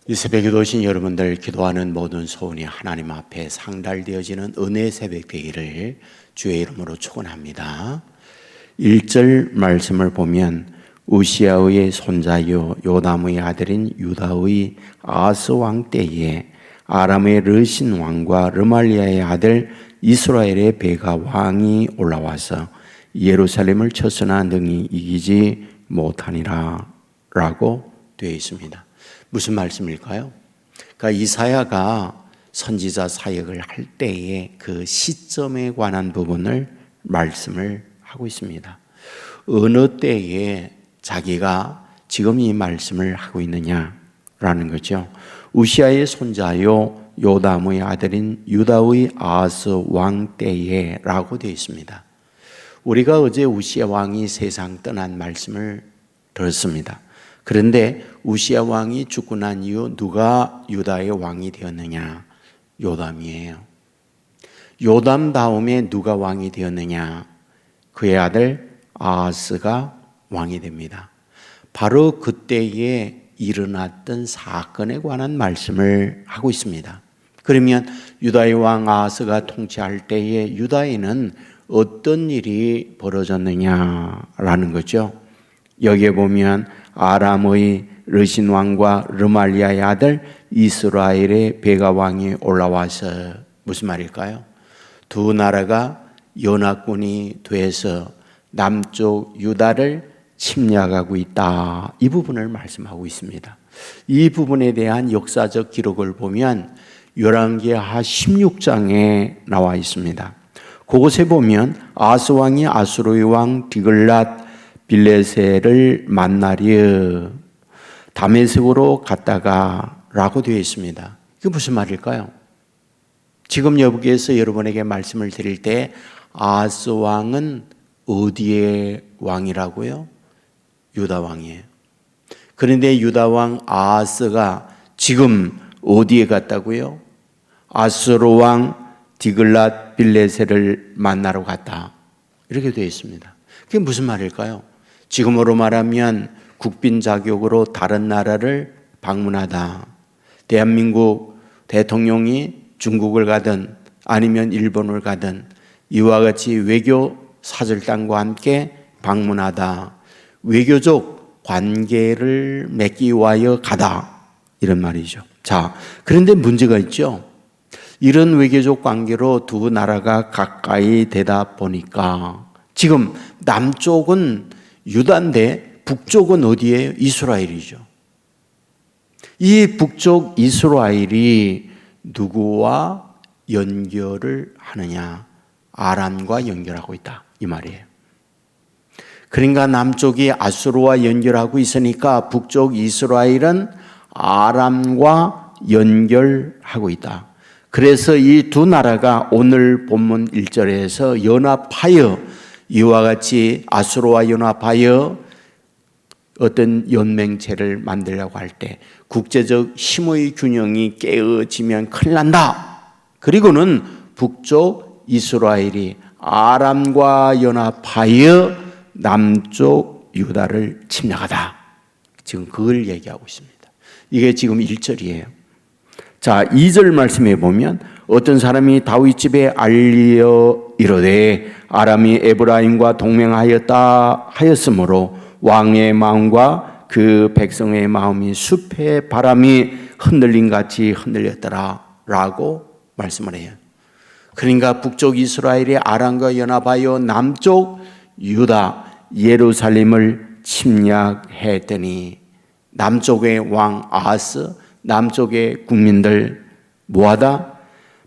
이 새벽에 오신 여러분들, 기도하는 모든 소원이 하나님 앞에 상달되어지는 은혜 새벽 되기를 주의 이름으로 축원합니다. 1절 말씀을 보면 우시아의 손자요 요담의 아들인 유다의 아하스 왕 때에 아람의 르신 왕과 르말리아의 아들 이스라엘의 베가 왕이 올라와서 예루살렘을 쳐서나 능히 이기지 못하니라 라고 되어 있습니다. 무슨 말씀일까요? 그러니까 이사야가 선지자 사역을 할 때의 그 시점에 관한 부분을 말씀을 하고 있습니다. 어느 때에 자기가 지금 이 말씀을 하고 있느냐라는 거죠. 우시아의 손자요 요담의 아들인 유다의 아하스 왕 때에 라고 되어 있습니다. 우리가 어제 우시아 왕이 세상 떠난 말씀을 들었습니다. 그런데 우시아 왕이 죽고 난 이후 누가 유다의 왕이 되었느냐? 요담이에요. 요담 다음에 누가 왕이 되었느냐? 그의 아들 아하스가 왕이 됩니다. 바로 그때에 일어났던 사건에 관한 말씀을 하고 있습니다. 그러면 유다의 왕 아하스가 통치할 때에 유다에는 어떤 일이 벌어졌느냐라는 거죠. 여기에 보면 아람의 르신 왕과 르말리아의 아들 이스라엘의 베가 왕이 올라와서 무슨 말일까요? 두 나라가 연합군이 돼서 남쪽 유다를 침략하고 있다. 이 부분을 말씀하고 있습니다. 이 부분에 대한 역사적 기록을 보면 열왕기하 16장에 나와 있습니다. 그곳에 보면 아하스 왕이 아수르의 왕 디글랏 빌레셀을 만나려 다메섹으로 갔다가 라고 되어 있습니다. 이게 무슨 말일까요? 지금 여기에서 여러분에게 말씀을 드릴 때 아하스 왕은 어디의 왕이라고요? 유다 왕이에요. 그런데 유다 왕 아하스가 지금 어디에 갔다고요? 아수르 왕 디글랏 빌레셀을 만나러 갔다. 이렇게 되어 있습니다. 그게 무슨 말일까요? 지금으로 말하면 국빈 자격으로 다른 나라를 방문하다. 대한민국 대통령이 중국을 가든 아니면 일본을 가든 이와 같이 외교 사절단과 함께 방문하다. 외교적 관계를 맺기 위하여 가다. 이런 말이죠. 자, 그런데 문제가 있죠. 이런 외교적 관계로 두 나라가 가까이 되다 보니까 지금 남쪽은 유다인데 북쪽은 어디예요? 이스라엘이죠. 이 북쪽 이스라엘이 누구와 연결을 하느냐? 아람과 연결하고 있다. 이 말이에요. 그러니까 남쪽이 아수르와 연결하고 있으니까 북쪽 이스라엘은 아람과 연결하고 있다. 그래서 이 두 나라가 오늘 본문 1절에서 연합하여 이와 같이 아수르와 연합하여 어떤 연맹체를 만들려고 할 때 국제적 힘의 균형이 깨어지면 큰일 난다. 그리고는 북쪽 이스라엘이 아람과 연합하여 남쪽 유다를 침략하다. 지금 그걸 얘기하고 있습니다. 이게 지금 1절이에요. 자, 2절 말씀해 보면 어떤 사람이 다윗 집에 알리어 이르되 아람이 에브라임과 동맹하였다 하였으므로 왕의 마음과 그 백성의 마음이 숲의 바람이 흔들림 같이 흔들렸더라 라고 말씀을 해요. 그러니까 북쪽 이스라엘이 아람과 연합하여 남쪽 유다 예루살렘을 침략했더니 남쪽의 왕 아하스, 남쪽의 국민들 뭐하다?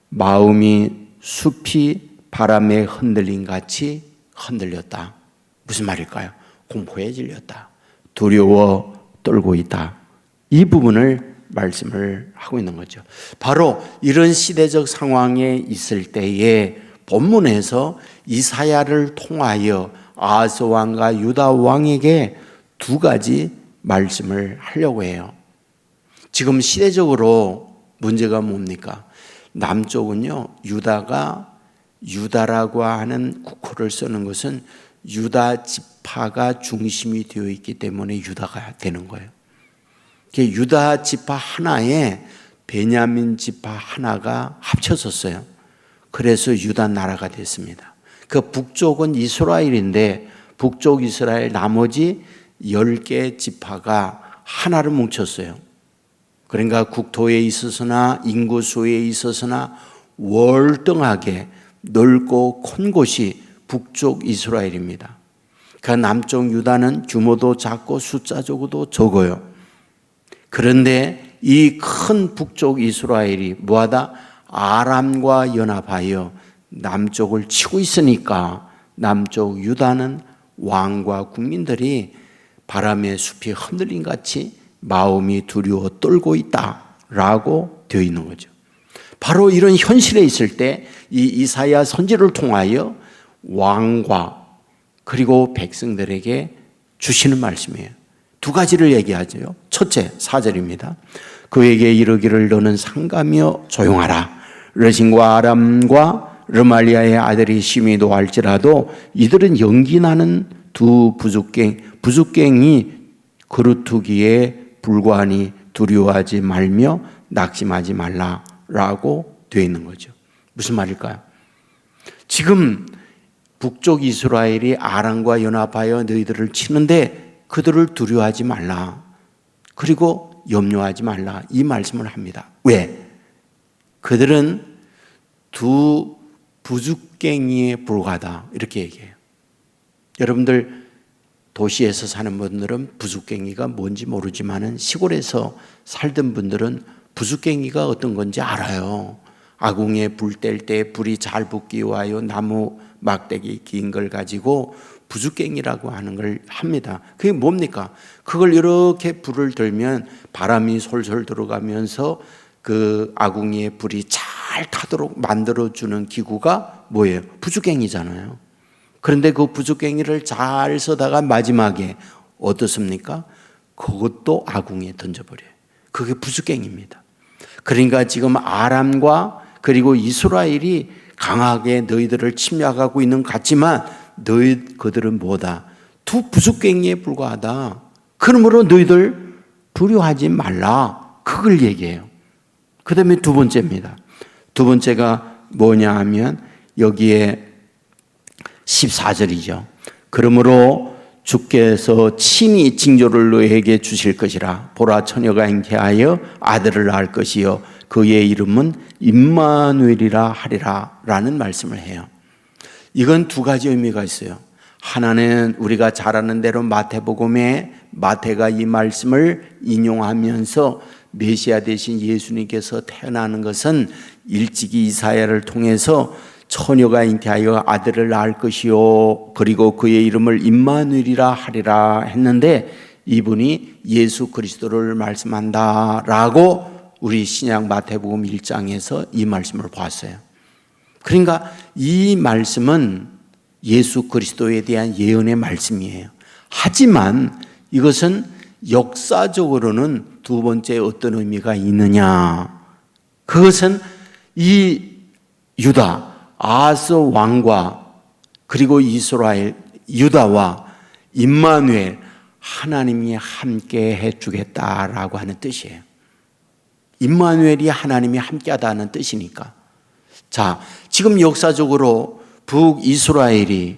마음이 숲이 바람에 흔들림 같이 흔들렸다. 무슨 말일까요? 공포에 질렸다. 두려워 떨고 있다. 이 부분을 말씀을 하고 있는 거죠. 바로 이런 시대적 상황에 있을 때에 본문에서 이사야를 통하여 아하스 왕과 유다 왕에게 두 가지 말씀을 하려고 해요. 지금 시대적으로 문제가 뭡니까? 남쪽은요, 유다라고 하는 국호를 쓰는 것은 유다 지파가 중심이 되어 있기 때문에 유다가 되는 거예요. 유다 지파 하나에 베냐민 지파 하나가 합쳐졌어요. 그래서 유다 나라가 됐습니다. 그 북쪽은 이스라엘인데 북쪽 이스라엘 나머지 10개 지파가 하나로 뭉쳤어요. 그러니까 국토에 있어서나 인구수에 있어서나 월등하게 넓고 큰 곳이 북쪽 이스라엘입니다. 그 남쪽 유다는 규모도 작고 숫자적으로도 적어요. 그런데 이 큰 북쪽 이스라엘이 뭐하다? 아람과 연합하여 남쪽을 치고 있으니까 남쪽 유다는 왕과 국민들이 바람의 숲이 흔들린 같이 마음이 두려워 떨고 있다라고 되어 있는 거죠. 바로 이런 현실에 있을 때 이 이사야 선지를 통하여 왕과 그리고 백성들에게 주시는 말씀이에요. 두 가지를 얘기하죠. 첫째, 4절입니다. 그에게 이르기를 너는 상가며 조용하라. 르신과 아람과 르말리아의 아들이 심히 노할지라도 이들은 연기나는 두 부죽갱이 그루트기에 불과하니 두려워하지 말며 낙심하지 말라라고 되어 있는 거죠. 무슨 말일까요? 지금 북쪽 이스라엘이 아람과 연합하여 너희들을 치는데 그들을 두려워하지 말라. 그리고 염려하지 말라. 이 말씀을 합니다. 왜? 그들은 두 부죽갱이에 불과하다. 이렇게 얘기해요. 여러분들 도시에서 사는 분들은 부죽갱이가 뭔지 모르지만 시골에서 살던 분들은 부죽갱이가 어떤 건지 알아요. 아궁이에 불 뗄 때 불이 잘 붙기 위하여 나무 막대기 긴 걸 가지고 부죽갱이라고 하는 걸 합니다. 그게 뭡니까? 그걸 이렇게 불을 들면 바람이 솔솔 들어가면서 그 아궁이에 불이 잘 타도록 만들어주는 기구가 뭐예요? 부죽갱이잖아요. 그런데 그 부죽갱이를 잘 써다가 마지막에 어떻습니까? 그것도 아궁이에 던져버려요. 그게 부죽갱이입니다. 그러니까 지금 아람과 그리고 이스라엘이 강하게 너희들을 침략하고 있는 것 같지만 그들은 뭐다? 두 부죽갱이에 불과하다. 그러므로 너희들 두려워하지 말라. 그걸 얘기해요. 그 다음에 두 번째입니다. 두 번째가 뭐냐 하면 여기에 14절이죠. 그러므로 주께서 친히 징조를 너에게 주실 것이라. 보라 처녀가 잉태하여 아들을 낳을 것이요 그의 이름은 임마누엘이라 하리라 라는 말씀을 해요. 이건 두 가지 의미가 있어요. 하나는 우리가 잘 아는 대로 마태복음에 마태가 이 말씀을 인용하면서 메시아 대신 예수님께서 태어나는 것은 일찍이 이사야를 통해서 처녀가 잉태하여 아들을 낳을 것이요 그리고 그의 이름을 임마누엘이라 하리라 했는데 이분이 예수 그리스도를 말씀한다라고 우리 신약 마태복음 1장에서 이 말씀을 보았어요. 그러니까 이 말씀은 예수 그리스도에 대한 예언의 말씀이에요. 하지만 이것은 역사적으로는 두 번째 어떤 의미가 있느냐? 그것은 이 유다 아하스 왕과 그리고 이스라엘 유다와 임마누엘 하나님이 함께 해주겠다라고 하는 뜻이에요. 임마누엘이 하나님이 함께하다는 뜻이니까. 자, 지금 역사적으로 북이스라엘이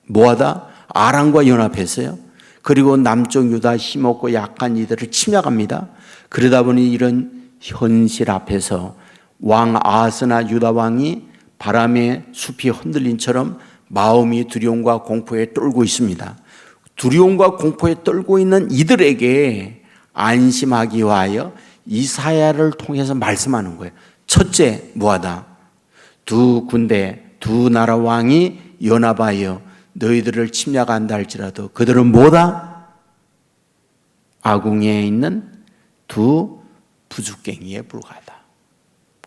뭐하다? 아람과 연합했어요. 그리고 남쪽 유다 힘없고 약한 이들을 침략합니다. 그러다 보니 이런 현실 앞에서 왕 아하스나 유다 왕이 바람에 숲이 흔들린처럼 마음이 두려움과 공포에 떨고 있습니다. 두려움과 공포에 떨고 있는 이들에게 안심하기 위하여 이사야를 통해서 말씀하는 거예요. 첫째, 뭐하다? 두 군대, 두 나라 왕이 연합하여 너희들을 침략한다 할지라도 그들은 뭐다? 아궁이에 있는 두 부죽갱이에 불과하다.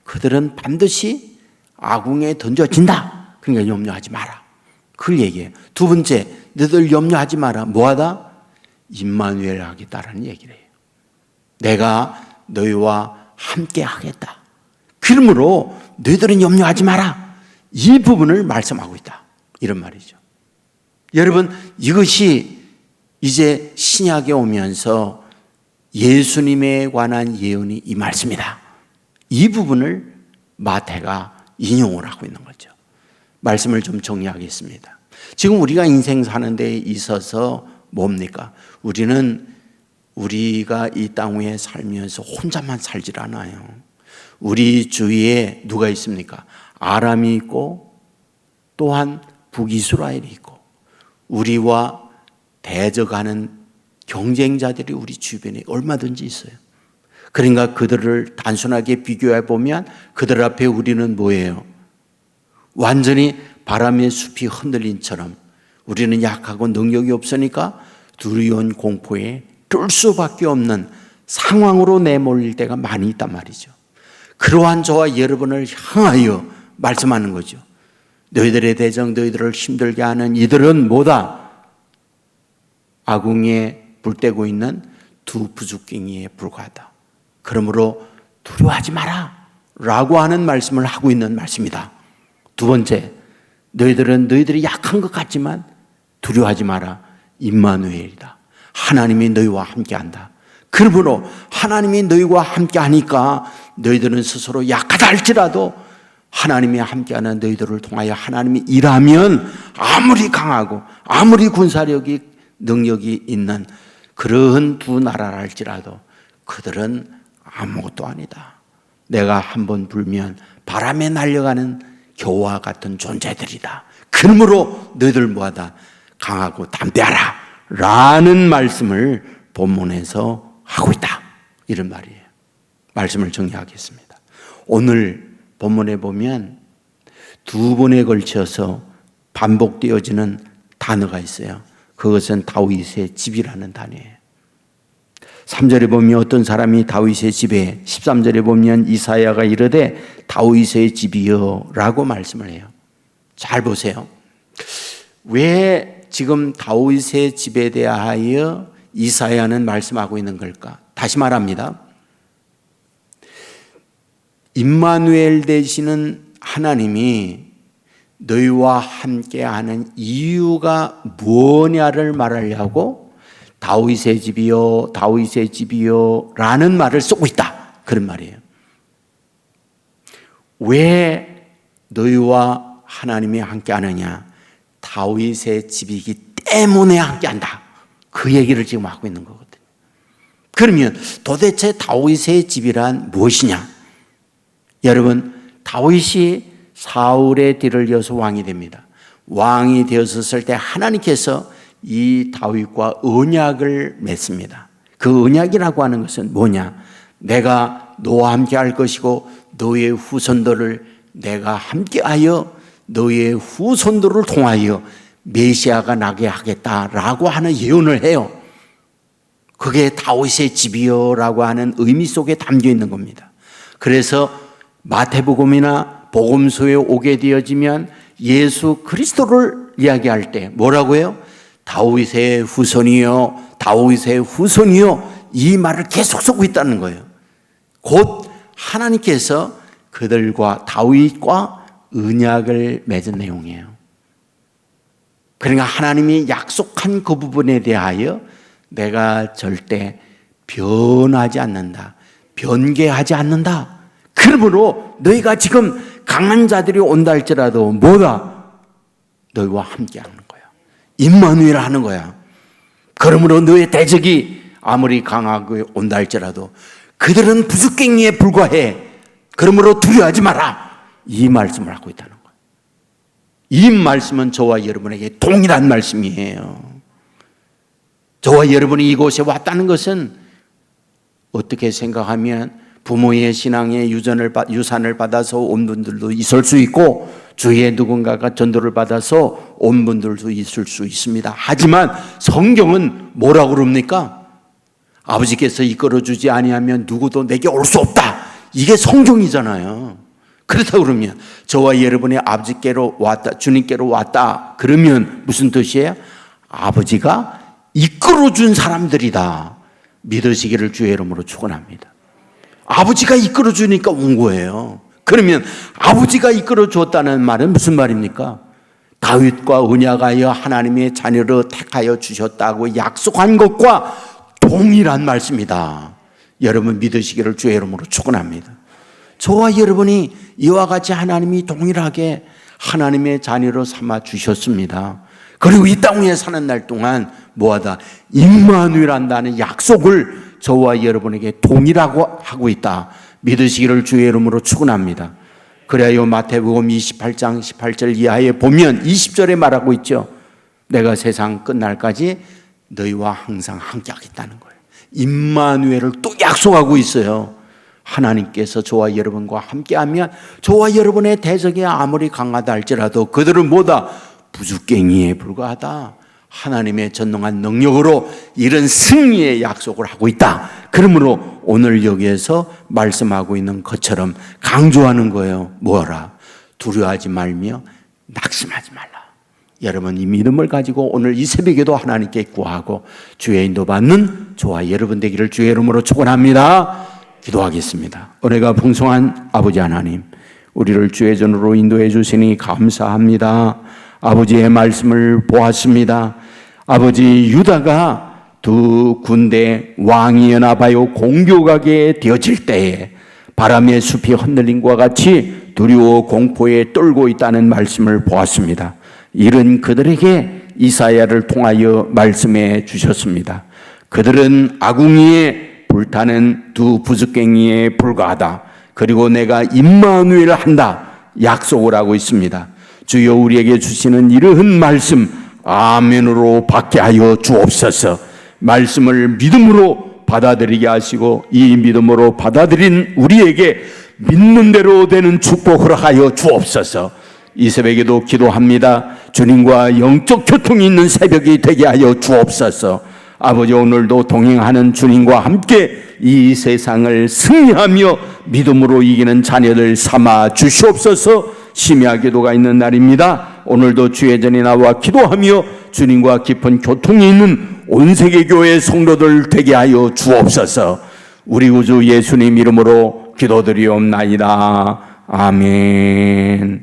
그들은 반드시 아궁이에 던져진다. 그러니까 염려하지 마라. 그걸 얘기해요. 두 번째, 너희들 염려하지 마라. 뭐하다? 임마누엘 하겠다라는 얘기를 해요. 내가 너희와 함께 하겠다. 그러므로 너희들은 염려하지 마라. 이 부분을 말씀하고 있다. 이런 말이죠. 여러분, 이것이 이제 신약에 오면서 예수님에 관한 예언이 이 말씀이다. 이 부분을 마태가 인용을 하고 있는 거죠. 말씀을 좀 정리하겠습니다. 지금 우리가 인생 사는 데 있어서 뭡니까? 우리가 이 땅 위에 살면서 혼자만 살질 않아요. 우리 주위에 누가 있습니까? 아람이 있고 또한 북이스라엘이 있고 우리와 대적하는 경쟁자들이 우리 주변에 얼마든지 있어요. 그러니까 그들을 단순하게 비교해 보면 그들 앞에 우리는 뭐예요? 완전히 바람의 숲이 흔들린처럼 우리는 약하고 능력이 없으니까 두려운 공포에 뜰 수밖에 없는 상황으로 내몰릴 때가 많이 있단 말이죠. 그러한 저와 여러분을 향하여 말씀하는 거죠. 너희들의 대적, 너희들을 힘들게 하는 이들은 뭐다? 아궁이에 불때고 있는 두 부죽갱이에 불과하다. 그러므로 두려워하지 마라 라고 하는 말씀을 하고 있는 말씀이다. 두 번째, 너희들이 약한 것 같지만 두려워하지 마라. 임마누엘이다. 하나님이 너희와 함께한다. 그러므로 하나님이 너희와 함께하니까 너희들은 스스로 약하다 할지라도 하나님이 함께하는 너희들을 통하여 하나님이 일하면 아무리 강하고 아무리 군사력이 능력이 있는 그러한 두 나라라 할지라도 그들은 아무것도 아니다. 내가 한번 불면 바람에 날려가는 겨와 같은 존재들이다. 그러므로 너희들 뭐하다? 강하고 담대하라 라는 말씀을 본문에서 하고 있다. 이런 말이에요. 말씀을 정리하겠습니다. 오늘 본문에 보면 두 번에 걸쳐서 반복되어지는 단어가 있어요. 그것은 다윗의 집이라는 단어예요. 3절에 보면 어떤 사람이 다윗의 집에, 13절에 보면 이사야가 이르되 다윗의 집이여 라고 말씀을 해요. 잘 보세요. 왜 지금 다윗의 집에 대하여 이사야는 말씀하고 있는 걸까? 다시 말합니다. 임마누엘 되시는 하나님이 너희와 함께하는 이유가 뭐냐를 말하려고 다윗의 집이요, 다윗의 집이요 라는 말을 쓰고 있다. 그런 말이에요. 왜 너희와 하나님이 함께하느냐? 다윗의 집이기 때문에 함께한다. 그 얘기를 지금 하고 있는 거거든요. 그러면 도대체 다윗의 집이란 무엇이냐? 여러분, 다윗이 사울의 뒤를 이어서 왕이 됩니다. 왕이 되었을 때 하나님께서 이 다윗과 언약을 맺습니다. 그 언약이라고 하는 것은 뭐냐? 내가 너와 함께 할 것이고 너의 후손들을 내가 함께하여 너의 후손들을 통하여 메시아가 나게 하겠다라고 하는 예언을 해요. 그게 다윗의 집이요라고 하는 의미 속에 담겨 있는 겁니다. 그래서 마태복음이나 복음서에 오게 되어지면 예수 그리스도를 이야기할 때 뭐라고 해요? 다윗의 후손이요, 다윗의 후손이요, 이 말을 계속 쓰고 있다는 거예요. 곧 하나님께서 그들과 다윗과 언약을 맺은 내용이에요. 그러니까 하나님이 약속한 그 부분에 대하여 내가 절대 변하지 않는다, 변개하지 않는다. 그러므로 너희가 지금 강한 자들이 온다 할지라도 뭐다? 너희와 함께하는 거야. 임마누엘 하는 거야. 그러므로 너의 대적이 아무리 강하게 온다 할지라도 그들은 부죽갱이에 불과해. 그러므로 두려워하지 마라. 이 말씀을 하고 있다는 거예요. 이 말씀은 저와 여러분에게 동일한 말씀이에요. 저와 여러분이 이곳에 왔다는 것은 어떻게 생각하면 부모의 신앙의 유산을 받아서 온 분들도 있을 수 있고 주위에 누군가가 전도를 받아서 온 분들도 있을 수 있습니다. 하지만 성경은 뭐라고 그럽니까? 아버지께서 이끌어주지 아니하면 누구도 내게 올 수 없다. 이게 성경이잖아요. 그렇다고 그러면 저와 여러분이 아버지께로 왔다, 주님께로 왔다 그러면 무슨 뜻이에요? 아버지가 이끌어준 사람들이다 믿으시기를 주의 이름으로 축원합니다. 아버지가 이끌어주니까 온 거예요. 그러면 아버지가 이끌어주었다는 말은 무슨 말입니까? 다윗과 언약하여 하나님의 자녀로 택하여 주셨다고 약속한 것과 동일한 말씀이다. 여러분 믿으시기를 주의 이름으로 축원합니다. 저와 여러분이 이와 같이 하나님이 동일하게 하나님의 자녀로 삼아 주셨습니다. 그리고 이 땅 위에 사는 날 동안 뭐하다? 임마누엘한다는 약속을 저와 여러분에게 동일하고 하고 있다. 믿으시기를 주의 이름으로 축원합니다. 그래야 마태복음 28장 18절 이하에 보면 20절에 말하고 있죠. 내가 세상 끝날까지 너희와 항상 함께 하겠다는 거예요. 임마누엘을 또 약속하고 있어요. 하나님께서 저와 여러분과 함께하면 저와 여러분의 대적이 아무리 강하다 할지라도 그들은 뭐다? 부죽갱이에 불과하다. 하나님의 전능한 능력으로 이런 승리의 약속을 하고 있다. 그러므로 오늘 여기에서 말씀하고 있는 것처럼 강조하는 거예요. 뭐라? 두려워하지 말며 낙심하지 말라. 여러분 이 믿음을 가지고 오늘 이 새벽에도 하나님께 구하고 주의 인도받는 저와 여러분 되기를 주의 이름으로 축원합니다. 기도하겠습니다. 은혜가 풍성한 아버지 하나님, 우리를 주의 전으로 인도해 주시니 감사합니다. 아버지의 말씀을 보았습니다. 아버지 유다가 두 군대 왕이 연합하여 공격하게 되어질 때에 바람의 숲이 흔들림과 같이 두려워 공포에 떨고 있다는 말씀을 보았습니다. 이런 그들에게 이사야를 통하여 말씀해 주셨습니다. 그들은 아궁이에 불타는 두 부숫갱이에 불과하다. 그리고 내가 임마누엘 한다. 약속을 하고 있습니다. 주여 우리에게 주시는 이러한 말씀 아멘으로 받게 하여 주옵소서. 말씀을 믿음으로 받아들이게 하시고 이 믿음으로 받아들인 우리에게 믿는 대로 되는 축복 허락하여 주옵소서. 이 새벽에도 기도합니다. 주님과 영적 교통이 있는 새벽이 되게 하여 주옵소서. 아버지 오늘도 동행하는 주님과 함께 이 세상을 승리하며 믿음으로 이기는 자녀들 삼아 주시옵소서. 심야 기도가 있는 날입니다. 오늘도 주의 전에 나와 기도하며 주님과 깊은 교통이 있는 온 세계 교회 성도들 되게 하여 주옵소서. 우리 구주 예수님 이름으로 기도드리옵나이다. 아멘.